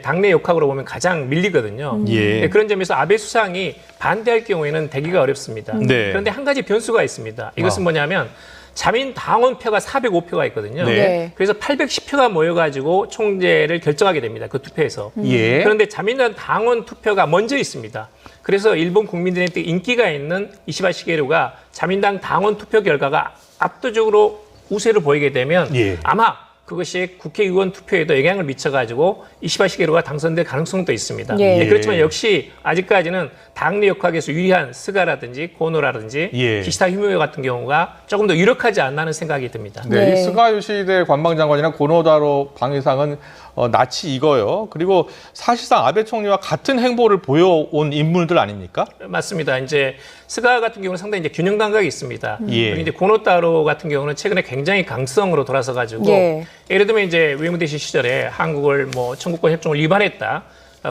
당내 역학으로 보면 가장 밀리거든요. 예. 그런 점에서 아베 수상이 반대할 경우에는 되기가 어렵습니다. 네. 그런데 한 가지 변수가 있습니다. 이것은 뭐냐면 자민 당원표가 405표가 있거든요. 네. 그래서 810표가 모여가지고 총재를 결정하게 됩니다. 그 투표에서. 예. 그런데 자민당 당원 투표가 먼저 있습니다. 그래서 일본 국민들한테 인기가 있는 이시바 시게루가 자민당 당원 투표 결과가 압도적으로 우세를 보이게 되면 예. 아마 그것이 국회의원 투표에도 영향을 미쳐가지고 이시바 시게루가 당선될 가능성도 있습니다. 예. 그렇지만 역시 아직까지는 당내 역학에서 유리한 스가라든지 고노라든지 예. 기시다 히무요 같은 경우가 조금 더 유력하지 않나는 생각이 듭니다. 네, 네. 이 스가 요시히데 관방장관이나 고노다로 방위상은 낯이 익어요. 그리고 사실상 아베 총리와 같은 행보를 보여온 인물들 아닙니까? 맞습니다. 이제 스가 같은 경우는 상당히 이제 균형 감각이 있습니다. 예. 그리고 이제 고노타로 같은 경우는 최근에 굉장히 강성으로 돌아서 가지고 예. 예를 들면 이제 외무대신 시절에 한국을 뭐 청구권 협정을 위반했다.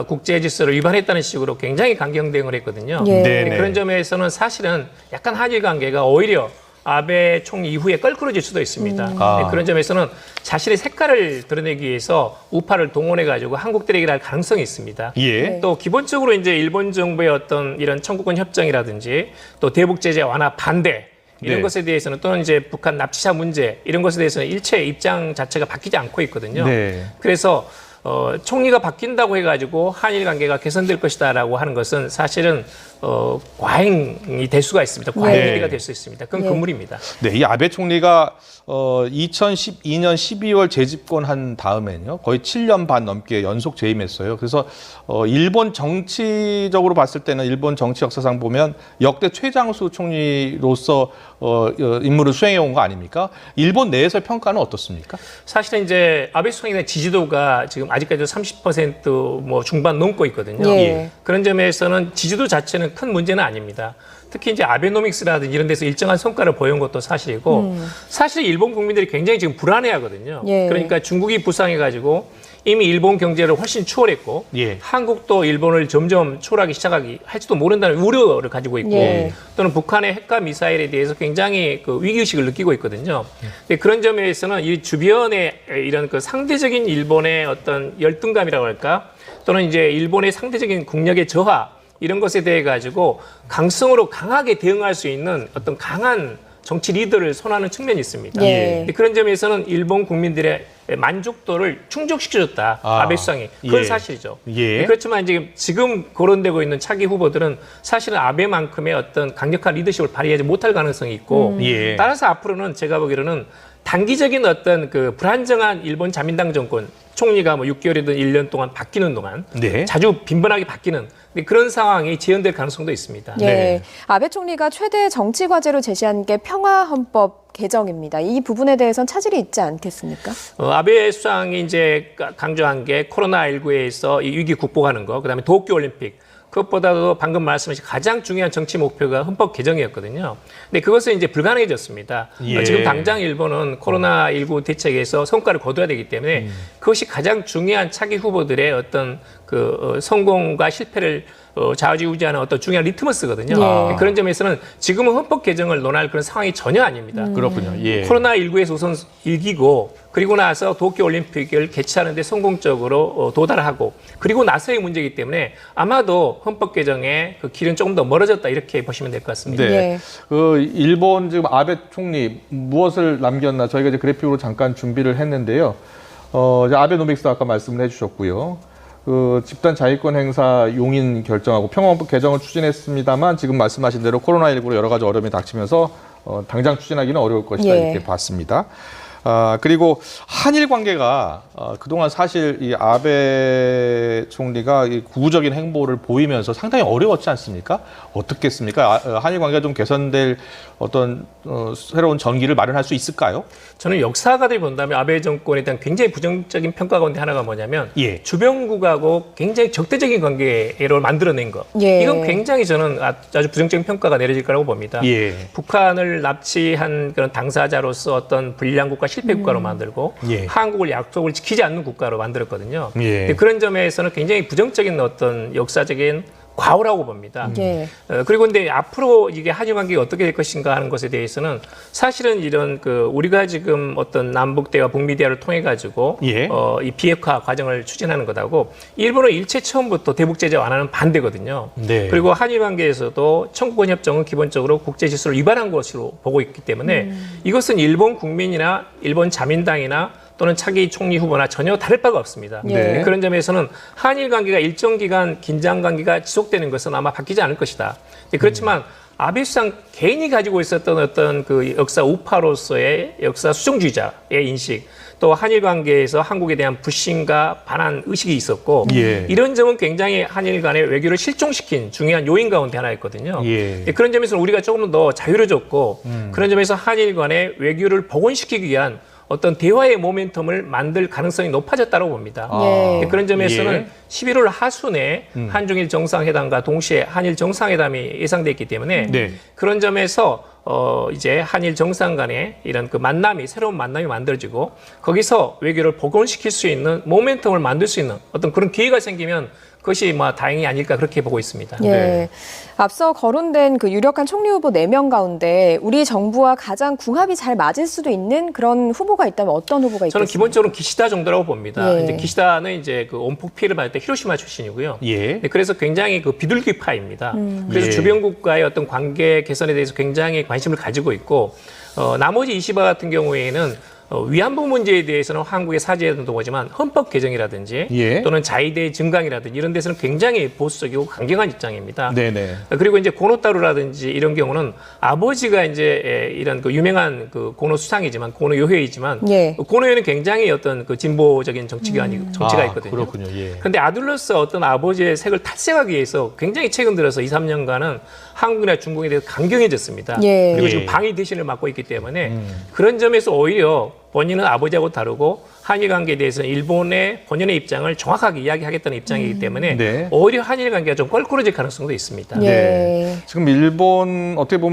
국제 질서를 위반했다는 식으로 굉장히 강경 대응을 했거든요. 예. 네네. 그런 점에서는 사실은 약간 한일 관계가 오히려 아베 총리 이후에 껄끄러질 수도 있습니다. 아. 그런 점에서는 자신의 색깔을 드러내기 위해서 우파를 동원해가지고 한국 때리기를 할 가능성이 있습니다. 예. 또 기본적으로 이제 일본 정부의 어떤 이런 청구권 협정이라든지 또 대북 제재 완화 반대 이런 네. 것에 대해서는 또는 이제 북한 납치자 문제 이런 것에 대해서는 일체 입장 자체가 바뀌지 않고 있거든요. 네. 그래서 총리가 바뀐다고 해가지고 한일 관계가 개선될 것이다라고 하는 것은 사실은 과잉이 될 수가 있습니다. 과잉 네. 얘기가 될 수 있습니다. 그건 네. 금물입니다. 네, 이 아베 총리가 2012년 12월 재집권한 다음에는요, 거의 7년 반 넘게 연속 재임했어요. 그래서 일본 정치적으로 봤을 때는 일본 정치 역사상 보면 역대 최장수 총리로서 임무를 수행해 온 거 아닙니까? 일본 내에서 평가는 어떻습니까? 사실은 이제 아베 수상의 지지도가 지금 아직까지도 30% 중반 넘고 있거든요. 예. 그런 점에서는 지지도 자체는 큰 문제는 아닙니다. 특히 이제 아베노믹스라든지 이런 데서 일정한 성과를 보여온 것도 사실이고 사실 일본 국민들이 굉장히 지금 불안해하거든요. 예. 그러니까 중국이 부상해가지고 이미 일본 경제를 훨씬 추월했고 예. 한국도 일본을 점점 추월하기 시작하기 할지도 모른다는 우려를 가지고 있고 예. 또는 북한의 핵과 미사일에 대해서 굉장히 그 위기의식을 느끼고 있거든요. 근데 그런 점에서는 이 주변의 이런 그 상대적인 일본의 어떤 열등감이라고 할까 또는 이제 일본의 상대적인 국력의 저하 이런 것에 대해 가지고 강성으로 강하게 대응할 수 있는 어떤 강한 정치 리더를 선호하는 측면이 있습니다. 예. 근데 그런 점에서는 일본 국민들의 만족도를 충족시켜줬다. 아베 수상이. 그건 예. 사실이죠. 예. 그렇지만 지금 거론되고 있는 차기 후보들은 사실은 아베만큼의 어떤 강력한 리더십을 발휘하지 못할 가능성이 있고 예. 따라서 앞으로는 제가 보기로는 단기적인 어떤 그 불안정한 일본 자민당 정권 총리가 뭐 6개월이든 1년 동안 바뀌는 동안 네. 자주 빈번하게 바뀌는 그런 상황이 재현될 가능성도 있습니다. 예. 네. 아베 총리가 최대 정치 과제로 제시한 게 평화 헌법 개정입니다. 이 부분에 대해서는 차질이 있지 않겠습니까? 아베 수상이 이제 강조한 게 코로나19에서 이 위기 극복하는 거, 그다음에 도쿄 올림픽. 그것보다도 방금 말씀하신 가장 중요한 정치 목표가 헌법 개정이었거든요. 근데 그것은 이제 불가능해졌습니다. 예. 지금 당장 일본은 코로나19 대책에서 성과를 거둬야 되기 때문에 그것이 가장 중요한 차기 후보들의 어떤 그 성공과 실패를 좌우지우지하는 어떤 중요한 리트머스거든요. 예. 그런 점에서는 지금은 헌법 개정을 논할 그런 상황이 전혀 아닙니다. 그렇군요. 예. 코로나19에서 우선 이기고 그리고 나서 도쿄올림픽을 개최하는 데 성공적으로 도달하고 그리고 나서의 문제이기 때문에 아마도 헌법 개정의 그 길은 조금 더 멀어졌다 이렇게 보시면 될 것 같습니다. 네. 예. 일본 지금 아베 총리 무엇을 남겼나 저희가 이제 그래픽으로 잠깐 준비를 했는데요. 이제 아베노믹스 아까 말씀을 해주셨고요. 집단 자위권 행사 용인 결정하고 평화헌법 개정을 추진했습니다만 지금 말씀하신 대로 코로나19로 여러 가지 어려움이 닥치면서 당장 추진하기는 어려울 것이다 예. 이렇게 봤습니다. 그리고 한일 관계가 그동안 사실 이 아베 총리가 이 구구적인 행보를 보이면서 상당히 어려웠지 않습니까? 어떻겠습니까? 한일 관계가 좀 개선될 어떤 새로운 전기를 마련할 수 있을까요? 저는 역사가들이 본다면 아베 정권에 대한 굉장히 부정적인 평가 가운데 하나가 뭐냐면 예. 주변국하고 굉장히 적대적인 관계를 만들어낸 것. 예. 이건 굉장히 저는 아주 부정적인 평가가 내려질 거라고 봅니다. 예. 북한을 납치한 그런 당사자로서 어떤 불량국가 실패국가로 만들고 예. 한국을 약속을 지키지 않는 국가로 만들었거든요. 예. 근데 그런 점에서는 굉장히 부정적인 어떤 역사적인 과오라고 봅니다. 예. 그리고 근데 앞으로 이게 한일 관계가 어떻게 될 것인가 하는 것에 대해서는 사실은 이런 우리가 지금 어떤 남북 대화, 북미 대화를 통해 가지고 예. 이 비핵화 과정을 추진하는 것하고 일본은 일체 처음부터 대북 제재 완화는 반대거든요. 네. 그리고 한일 관계에서도 청구권 협정은 기본적으로 국제 질서를 위반한 것으로 보고 있기 때문에 이것은 일본 국민이나 일본 자민당이나 또는 차기 총리 후보나 전혀 다를 바가 없습니다. 네. 그런 점에서는 한일 관계가 일정 기간 긴장 관계가 지속되는 것은 아마 바뀌지 않을 것이다. 그렇지만 아베 수상 개인이 가지고 있었던 어떤 그 역사 우파로서의 역사 수정주의자의 인식, 또 한일 관계에서 한국에 대한 불신과 반한 의식이 있었고 예. 이런 점은 굉장히 한일 간의 외교를 실종시킨 중요한 요인 가운데 하나였거든요. 예. 그런 점에서는 우리가 조금 더 자유로워졌고 그런 점에서 한일 간의 외교를 복원시키기 위한 어떤 대화의 모멘텀을 만들 가능성이 높아졌다고 봅니다. 예. 그런 점에서는 예. 11월 하순에 한중일 정상회담과 동시에 한일 정상회담이 예상돼 있기 때문에 네. 그런 점에서 이제 한일 정상 간의 이런 그 만남이 새로운 만남이 만들어지고 거기서 외교를 복원시킬 수 있는 모멘텀을 만들 수 있는 어떤 그런 기회가 생기면 그것이 뭐 다행이 아닐까 그렇게 보고 있습니다. 예. 네. 앞서 거론된 그 유력한 총리 후보 4명 가운데 우리 정부와 가장 궁합이 잘 맞을 수도 있는 그런 후보가 있다면 어떤 후보가 있겠습니까? 저는 기본적으로 기시다 정도라고 봅니다. 예. 이제 기시다는 이제 그 온폭 피해를 받을 때 히로시마 출신이고요. 예. 네, 그래서 굉장히 그 비둘기파입니다. 그래서 예. 주변국과의 어떤 관계 개선에 대해서 굉장히 관심을 가지고 있고 나머지 이시바 같은 경우에는 위안부 문제에 대해서는 한국의 사죄에도 보지만 헌법 개정이라든지 예. 또는 자위대 증강이라든지 이런 데서는 굉장히 보수적이고 강경한 입장입니다. 네네. 그리고 이제 고노타루라든지 이런 경우는 아버지가 이제 이런 그 유명한 그 고노 수상이지만 고노 요회이지만 예. 고노요는 굉장히 어떤 그 진보적인 정치가 있거든요. 그렇군요. 예. 그런데 아들로서 어떤 아버지의 색을 탈색하기 위해서 굉장히 최근 들어서 2, 3년간은 한국이나 중국에 대해서 강경해졌습니다. 예. 그리고 예. 지금 방위 대신을 맡고 있기 때문에 그런 점에서 오히려 본인은 아버지하고 다르고 한일 관계에 대해서는 일본의 본연의 입장을 정확하게 이야기하겠다는 입장이기 때문에 네. 오히려 한일 관계가 좀 껄끄러질 가능성도 있습니다. 예. 네. 지금 일본 어떻게 보면